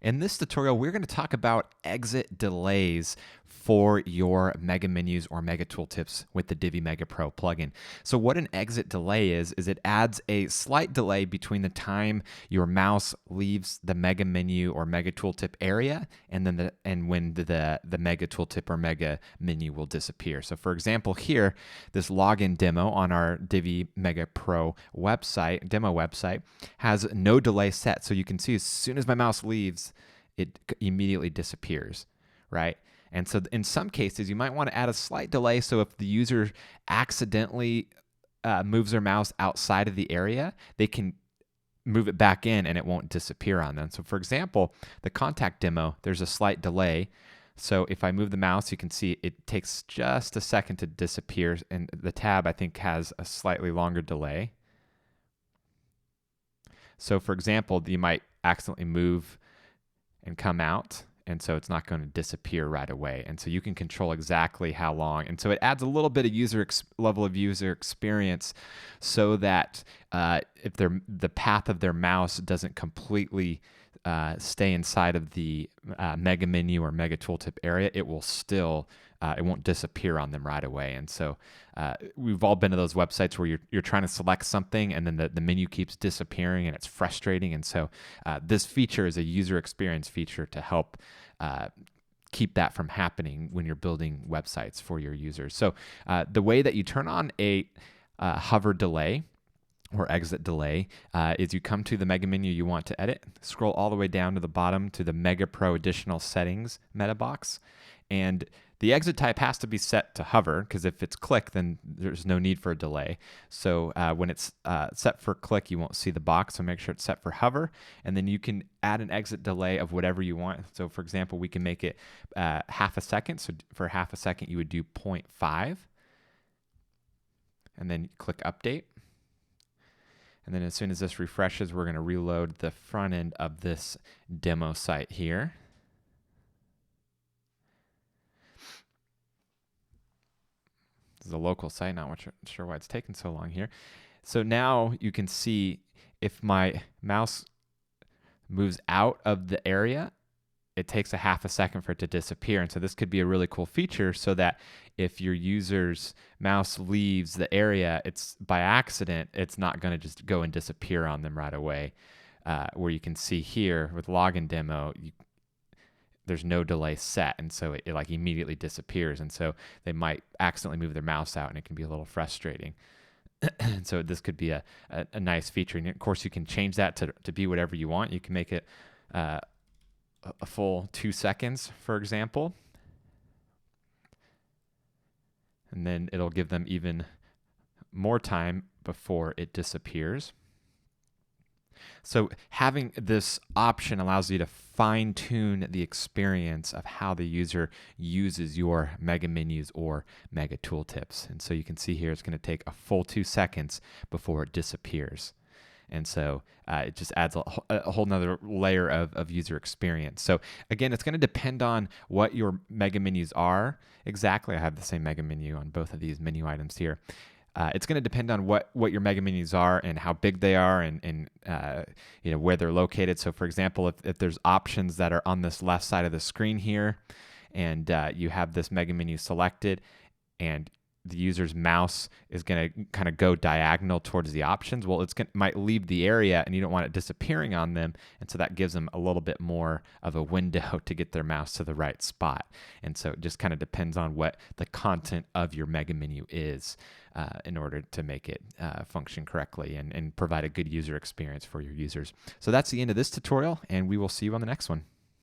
In this tutorial, we're going to talk about exit delays for your Mega Menus or Mega Tooltips with the Divi Mega Pro plugin. So what an exit delay is it adds a slight delay between the time your mouse leaves the Mega Menu or Mega Tooltip area and when the Mega Tooltip or Mega Menu will disappear. So for example, here, this login demo on our Divi Mega Pro demo website has no delay set. So you can see as soon as my mouse leaves, it immediately disappears, right? And so in some cases, you might want to add a slight delay. So if the user accidentally moves their mouse outside of the area, they can move it back in and it won't disappear on them. So for example, the contact demo, there's a slight delay. So if I move the mouse, you can see it takes just a second to disappear. And the tab, I think, has a slightly longer delay. So for example, you might accidentally move and come out, and so it's not going to disappear right away. And so you can control exactly how long. And so it adds a little bit of level of user experience so that if the path of their mouse doesn't completely stay inside of the Mega Menu or Mega Tooltip area, it will still it won't disappear on them right away. And so we've all been to those websites where you're trying to select something and then the menu keeps disappearing and it's frustrating. And so this feature is a user experience feature to help keep that from happening when you're building websites for your users. So the way that you turn on a hover delay or exit delay is you come to the Mega Menu you want to edit, scroll all the way down to the bottom to the Mega Pro Additional Settings meta box, and the exit type has to be set to hover, because if it's click, then there's no need for a delay. So when it's set for click, you won't see the box, so make sure it's set for hover, and then you can add an exit delay of whatever you want. So for example, we can make it half a second. So for half a second, you would do 0.5, and then click update. And then as soon as this refreshes, we're going to reload the front end of this demo site here. This is a local site, not sure why it's taking so long here. So now you can see if my mouse moves out of the area, it takes a half a second for it to disappear. And so this could be a really cool feature so that if your user's mouse leaves the area, it's by accident, it's not going to just go and disappear on them right away. Where you can see here with login demo, there's no delay set, and so it like immediately disappears. And so they might accidentally move their mouse out, and it can be a little frustrating. And so this could be a nice feature. And of course, you can change that to be whatever you want. You can make it a full 2 seconds, for example. And then it'll give them even more time before it disappears. So having this option allows you to fine-tune the experience of how the user uses your Mega Menus or Mega Tooltips. And so you can see here it's going to take a full 2 seconds before it disappears. And so it just adds a whole nother layer of user experience. So again, it's going to depend on what your Mega Menus are exactly. I have the same Mega Menu on both of these menu items here. It's going to depend on what your Mega Menus are and how big they are and where they're located. So for example, if there's options that are on this left side of the screen here, and you have this Mega Menu selected, and the user's mouse is going to kind of go diagonal towards the options, well, might leave the area and you don't want it disappearing on them. And so that gives them a little bit more of a window to get their mouse to the right spot. And so it just kind of depends on what the content of your Mega Menu is in order to make it function correctly and provide a good user experience for your users. So that's the end of this tutorial, and we will see you on the next one.